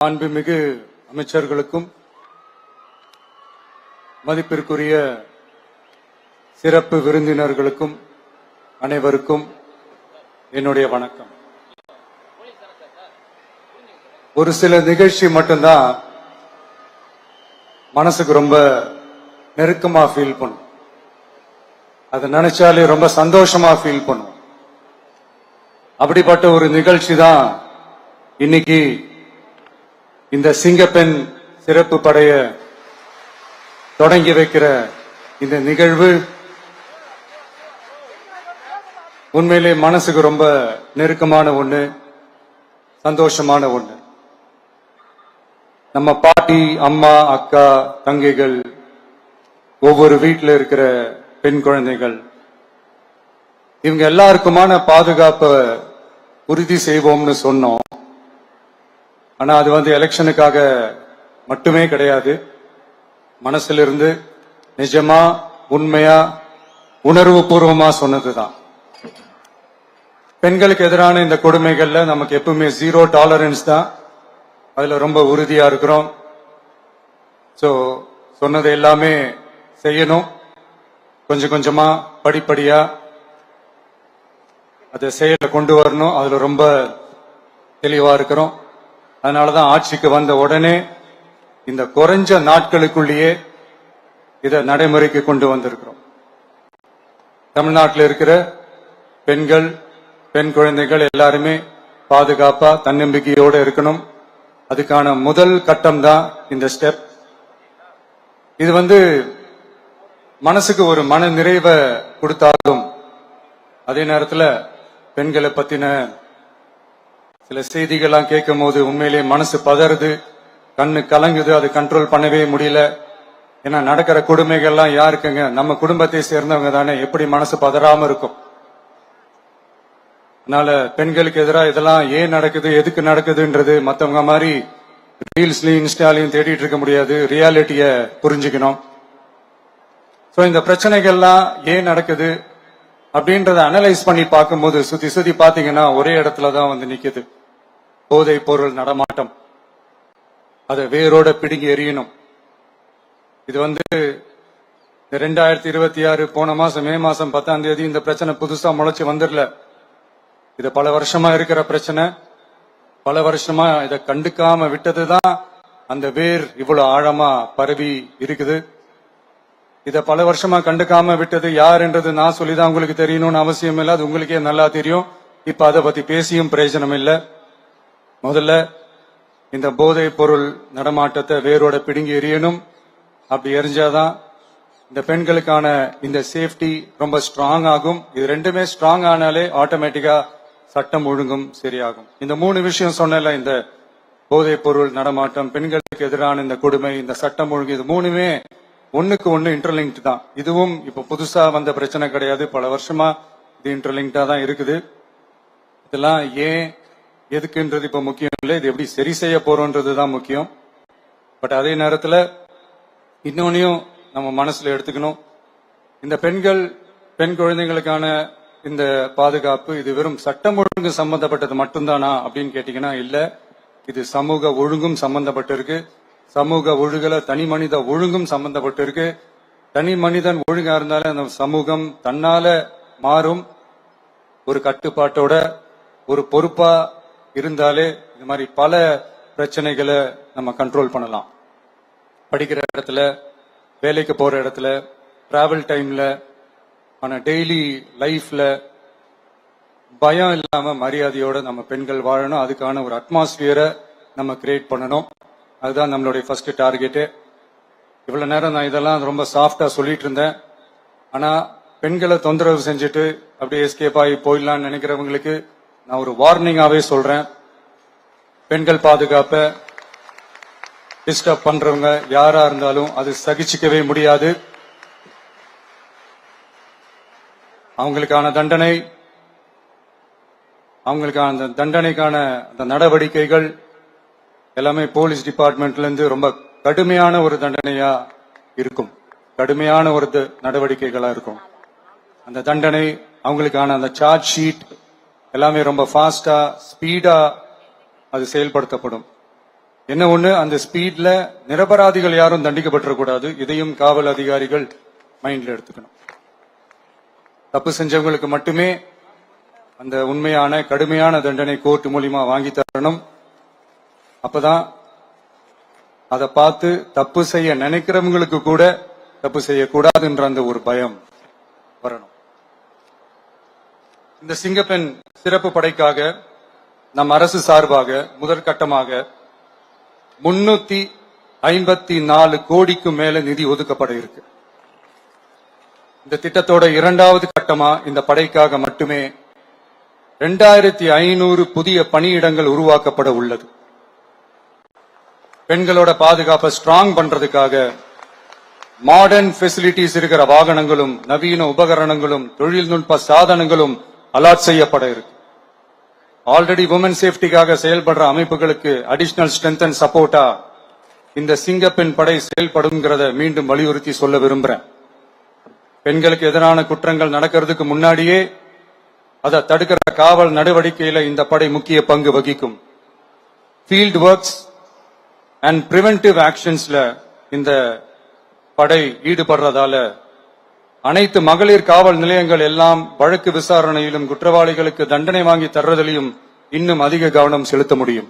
மாண்புமிகு அமைச்சர்களுக்கும் மதிப்பிற்குரிய சிறப்பு விருந்தினர்களுக்கும் அனைவருக்கும் என்னுடைய வணக்கம். ஒரு சில நிகழ்ச்சி மட்டும்தான் மனசுக்கு ரொம்ப நெருக்கமா ஃபீல் பண்ணும். அதை நினைச்சாலே ரொம்ப சந்தோஷமா ஃபீல் பண்ணும். அப்படிப்பட்ட ஒரு நிகழ்ச்சி தான் இன்னைக்கு இந்த சிங்கப்பெண் சிறப்பு படைய தொடங்கி வைக்கிற இந்த நிகழ்வு. உண்மையிலே மனசுக்கு ரொம்ப நெருக்கமான ஒண்ணு, சந்தோஷமான ஒண்ணு. நம்ம பாட்டி, அம்மா, அக்கா, தங்கைகள், ஒவ்வொரு வீட்டில் இருக்கிற பெண் குழந்தைகள், இவங்க எல்லாருக்குமான பாதுகாப்பை உறுதி செய்வோம்னு சொன்னோம். ஆனா அது எலெக்ஷனுக்காக மட்டுமே கிடையாது. மனசிலிருந்து நிஜமா, உண்மையா, உணர்வு பூர்வமா சொன்னதுதான். பெண்களுக்கு எதிரான இந்த கொடுமைகள்ல நமக்கு எப்பவுமே 0 டாலரன்ஸ் தான். அதுல ரொம்ப உறுதியா இருக்கிறோம். சொன்னது எல்லாமே செய்யணும். கொஞ்சம் கொஞ்சமா, படிப்படியா அதை செயல கொண்டு வரணும். அதுல ரொம்ப தெளிவா இருக்கிறோம். அதனாலதான் ஆட்சிக்கு வந்த உடனே இந்த குறைஞ்ச நாட்களுக்குள்ளேயே இதை நடைமுறைக்கு கொண்டு வந்திருக்கிறோம். தமிழ்நாட்டில் இருக்கிற பெண்கள், பெண் குழந்தைகள் எல்லாருமே பாதுகாப்பா, தன்னம்பிக்கையோடு இருக்கணும். அதுக்கான முதல் கட்டம் தான் இந்த ஸ்டெப். இது மனசுக்கு ஒரு மன நிறைவை கொடுத்தாலும், அதே நேரத்தில் பெண்களை பத்தின சில செய்திகள்லாம் கேட்கும் போது உண்மையிலே மனசு பதறுது, கண்ணு கலங்குது. அது கண்ட்ரோல் பண்ணவே முடியல. ஏன்னா நடக்கிற கொடுமைகள்லாம் யாருக்குங்க? நம்ம குடும்பத்தை சேர்ந்தவங்க தானே. எப்படி மனசு பதறாம இருக்கும்? அதனால பெண்களுக்கு எதிராக இதெல்லாம் ஏன் நடக்குது, எதுக்கு நடக்குதுன்றது மற்றவங்க மாதிரி ரீல்ஸ்லயும் இன்ஸ்டாலையும் தேடிட்டு இருக்க முடியாது. ரியாலிட்டிய புரிஞ்சுக்கணும். இந்த பிரச்சனைகள்லாம் ஏன் நடக்குது அப்படின்றத அனலைஸ் பண்ணி பார்க்கும்போது சுத்தி சுத்தி பாத்தீங்கன்னா ஒரே இடத்துலதான் நிக்குது. போதை பொருள் நடமாட்டம். அதை வேரோட பிடுங்கி எறியணும். இது 2026 போன மாசம் மே மாசம் 10ஆம் தேதி இந்த பிரச்சனை புதுசா முளைச்சு வந்துடல. இது பல வருஷமா இருக்கிற பிரச்சனை. பல வருஷமா இதை கண்டுக்காம விட்டதுதான் அந்த வேர் இவ்வளவு ஆழமா பரவி இருக்குது. இத பல வருஷமா கண்டுக்காம விட்டது யார் என்றது நான் சொல்லிதான் உங்களுக்கு தெரியணும்னு அவசியம் இல்லை. அது உங்களுக்கே நல்லா தெரியும். இப்ப அதை பத்தி பேசியும் பிரயோஜனம் இல்லை. முதல்ல இந்த போதை பொருள் நடமாட்டத்தை வேரோட பிடுங்கி எறியணும். அப்படி எரிஞ்சாதான் இந்த பெண்களுக்கான இந்த சேஃப்டி ரொம்ப ஸ்ட்ராங் ஆகும். இது ரெண்டுமே ஸ்ட்ராங் ஆனாலே ஆட்டோமேட்டிக்கா சட்டம் ஒழுங்கும் சரியாகும். இந்த 3 விஷயம் சொன்னல, இந்த போதை பொருள் நடமாட்டம், பெண்களுக்கு எதிரான இந்த கொடுமை, இந்த சட்டம் ஒழுங்கு, இது 3மே ஒண்ணுக்கு ஒண்ணு இன்டர்லிங்க் தான். இதுவும் இப்ப புதுசா வந்த பிரச்சனை கிடையாது. பல வருஷமா இது இன்டர்லிங்க்டா தான் இருக்குது. இதெல்லாம் ஏன், எதுக்குன்றது இப்ப முக்கியம் இல்லை. இது எப்படி சரி செய்ய போறோம்ன்றதுதான் முக்கியம். பட் அதே நேரத்துல இன்னொன்னையும் நம்ம மனசுல எடுத்துக்கணும். இந்த பெண்கள், பெண் குழந்தைகளுக்கான இந்த பாதுகாப்பு இது வெறும் சட்டம் ஒழுங்கு சம்பந்தப்பட்டது மட்டும்தானா அப்படின்னு கேட்டீங்கன்னா இல்ல. இது சமூக ஒழுங்கும் சம்பந்தப்பட்டிருக்கு. சமூக ஒழுகல தனி மனித ஒழுங்கும் சம்பந்தப்பட்டிருக்கு. தனி மனிதன் ஒழுங்கா இருந்தாலே அந்த சமூகம் தன்னால மாறும். ஒரு கட்டுப்பாட்டோட, ஒரு பொறுப்பா இருந்தாலே இது மாதிரி பல பிரச்சனைகளை நம்ம கண்ட்ரோல் பண்ணலாம். படிக்கிற இடத்துல, வேலைக்கு போற இடத்துல, டிராவல் டைம்ல, ஆனா டெய்லி லைஃப்ல பயம் இல்லாம மரியாதையோட நம்ம பெண்கள் வாழணும். அதுக்கான ஒரு அட்மாஸ்பியரை நம்ம கிரியேட் பண்ணணும். அதுதான் நம்மளுடைய ஃபர்ஸ்ட் டார்கெட்டு. இவ்வளவு நேரம் நான் இதெல்லாம் ரொம்ப சாஃப்டா சொல்லிட்டு இருந்தேன். ஆனா பெண்களை தொந்தரவு செஞ்சுட்டு அப்படியே எஸ்கேப் ஆகி போயிடலாம்னு நினைக்கிறவங்களுக்கு நான் ஒரு வார்னிங்காவே சொல்றேன். பெண்கள் பாதுகாப்பை டிஸ்டர்ப் பண்றவங்க யாரா இருந்தாலும் அது சகிச்சுக்கவே முடியாது. அவங்களுக்கான தண்டனைக்கான அந்த நடவடிக்கைகள் எல்லாமே போலீஸ் டிபார்ட்மெண்ட்ல இருந்து ரொம்ப கடுமையான ஒரு தண்டனையா இருக்கும். கடுமையான ஒரு நடவடிக்கைகளா இருக்கும். அந்த தண்டனை, அவங்களுக்கான அந்த சார்ஜ் ஷீட் எல்லாமே ரொம்ப ஃபாஸ்டா, ஸ்பீடா அது செயல்படுத்தப்படும். என்ன ஒண்ணு, அந்த ஸ்பீட்ல நிரபராதிகள் யாரும் தண்டிக்கப்பட்டிருக்கூடாது. இதையும் காவல் அதிகாரிகள் மைண்ட்ல எடுத்துக்கணும். தப்பு செஞ்சவங்களுக்கு மட்டுமே அந்த உண்மையான கடுமையான தண்டனை கோர்ட் மூலியமா வாங்கி தரணும். அப்பதான் அதை பார்த்து தப்பு செய்ய நினைக்கிறவங்களுக்கு கூட தப்பு செய்யக்கூடாதுன்ற அந்த ஒரு பயம் வரணும். இந்த சிங்கப்பெண் சிறப்பு படைக்காக நம் அரசு சார்பாக முதற்கட்டமாக 354 கோடிக்கு மேல நிதி ஒதுக்கப்பட இருக்கு. இந்த திட்டத்தோட இரண்டாவது கட்டமா இந்த படைக்காக மட்டுமே 2500 புதிய பணியிடங்கள் உருவாக்கப்பட உள்ளது. பெண்களோட பாதுகாப்பை ஸ்ட்ராங் பண்றதுக்காக மாடர்ன் ஃபெசிலிட்டிஸ் இருக்கிற வாகனங்களும் நவீன உபகரணங்களும் தொழில்நுட்ப சாதனங்களும் அலாட் செய்யப்பட இருக்கு. ஆல்ரெடி உமன் சேஃப்டிக்காக செயல்படுற அமைப்புகளுக்கு அடிஷனல் ஸ்ட்ரென்த் அண்ட் சப்போர்ட்டா இந்த சிங்கப்பெண் படை செயல்படுங்கிறத மீண்டும் வலியுறுத்தி சொல்ல விரும்புறேன். பெண்களுக்கு எதிரான குற்றங்கள் நடக்கிறதுக்கு முன்னாடியே அதை தடுக்கிற காவல் நடவடிக்கையில இந்த படை முக்கிய பங்கு வகிக்கும். ஃபீல்ட் ஒர்க்ஸ் அண்ட் பிரிவென்டிவ் ஆக்ஷன்ஸ்ல இந்த படை ஈடுபடுறதால அனைத்து மகளிர் காவல் நிலையங்கள் எல்லாம் வழக்கு விசாரணையிலும் குற்றவாளிகளுக்கு தண்டனை வாங்கி தர்றதிலையும் இன்னும் அதிக கவனம் செலுத்த முடியும்.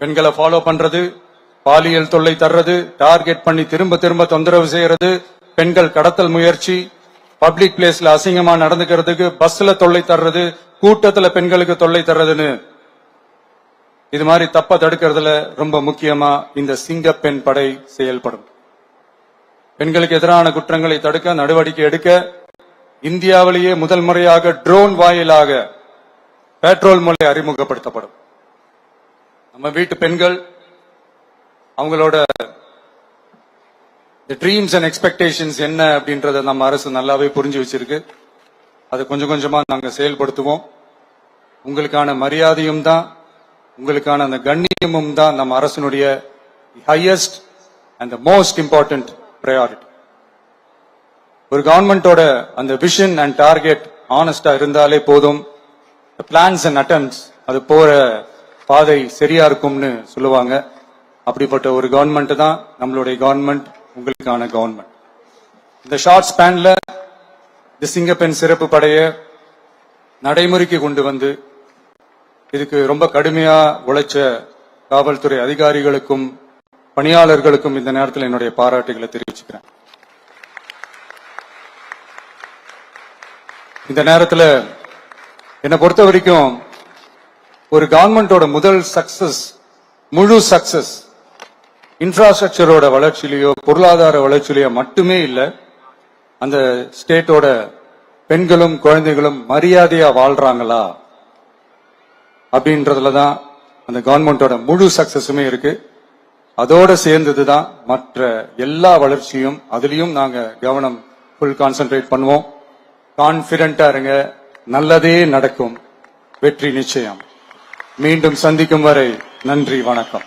பெண்களை ஃபாலோ பண்றது, பாலியல் தொல்லை தர்றது, டார்கெட் பண்ணி திரும்ப திரும்ப தொந்தரவு செய்யறது, பெண்கள் கடத்தல் முயற்சி, பப்ளிக் பிளேஸ்ல அசிங்கமா நடந்துக்கிறதுக்கு பஸ்ல தொல்லை தர்றது, கூட்டத்துல பெண்களுக்கு தொல்லை தர்றதுன்னு இது மாதிரி தப்ப தடுக்கிறதுல ரொம்ப முக்கியமா இந்த சிங்கப்பெண் படை செயல்படும். பெண்களுக்கு எதிரான குற்றங்களை தடுக்க நடவடிக்கை எடுக்க இந்தியாவிலேயே முதல் முறையாக ட்ரோன் வாயிலாக பெட்ரோல் முறை அறிமுகப்படுத்தப்படும். நம்ம வீட்டு பெண்கள் அவங்களோட ட்ரீம்ஸ் அண்ட் எக்ஸ்பெக்டேஷன்ஸ் என்ன அப்படின்றத நம்ம அரசு நல்லாவே புரிஞ்சு வச்சிருக்கு. அதை கொஞ்சம் கொஞ்சமா நாங்க செயல்படுத்துவோம். உங்களுக்கான மரியாதையும் தான், உங்களுக்கான அந்த கண்ணியமும் தான் நம்ம அரசினுடைய highest and most important priority. ஒரு கவர்மெண்டோட அந்த விஷன் அண்ட் டார்கெட் ஆனஸ்டா இருந்தாலே போதும். பிளான்ஸ் அண்ட் அட்டெம்ப்ட்ஸ் அது போற பாதை சரியா இருக்கும்னு சொல்லுவாங்க. அப்படிப்பட்ட ஒரு கவர்மெண்ட் தான் நம்மளுடைய கவர்மெண்ட், உங்களுக்கான கவர்மெண்ட். இந்த ஷார்ட் ஸ்பேன்ல இந்த சிங்கப்பெண் சிறப்பு படைய நடைமுறைக்கு கொண்டு வந்து இதுக்கு ரொம்ப கடுமையா உழைச்ச காவல்துறை அதிகாரிகளுக்கும் பணியாளர்களுக்கும் இந்த நேரத்தில் என்னுடைய பாராட்டுகளை தெரிவிச்சுக்கிறேன். இந்த நேரத்தில் என்னை பொறுத்த வரைக்கும் ஒரு கவர்மெண்டோட முதல் சக்சஸ், முழு சக்சஸ் இன்ஃப்ராஸ்ட்ரக்சரோட வளர்ச்சியிலேயோ பொருளாதார வளர்ச்சியிலேயோ மட்டுமே இல்லை, அந்த ஸ்டேட்டோட பெண்களும் குழந்தைகளும் மரியாதையா வாழ்றாங்களா அப்படின்றதுலதான் அந்த கவர்மெண்டோட முழு சக்சஸுமே இருக்கு. அதோட சேர்ந்ததுதான் மற்ற எல்லா வளர்ச்சியும். அதுலயும் நாங்க கவனம் ஃபுல் கான்சென்ட்ரேட் பண்ணுவோம். கான்பிடென்டா இருங்க, நல்லதே நடக்கும், வெற்றி நிச்சயம். மீண்டும் சந்திக்கும் வரை நன்றி, வணக்கம்.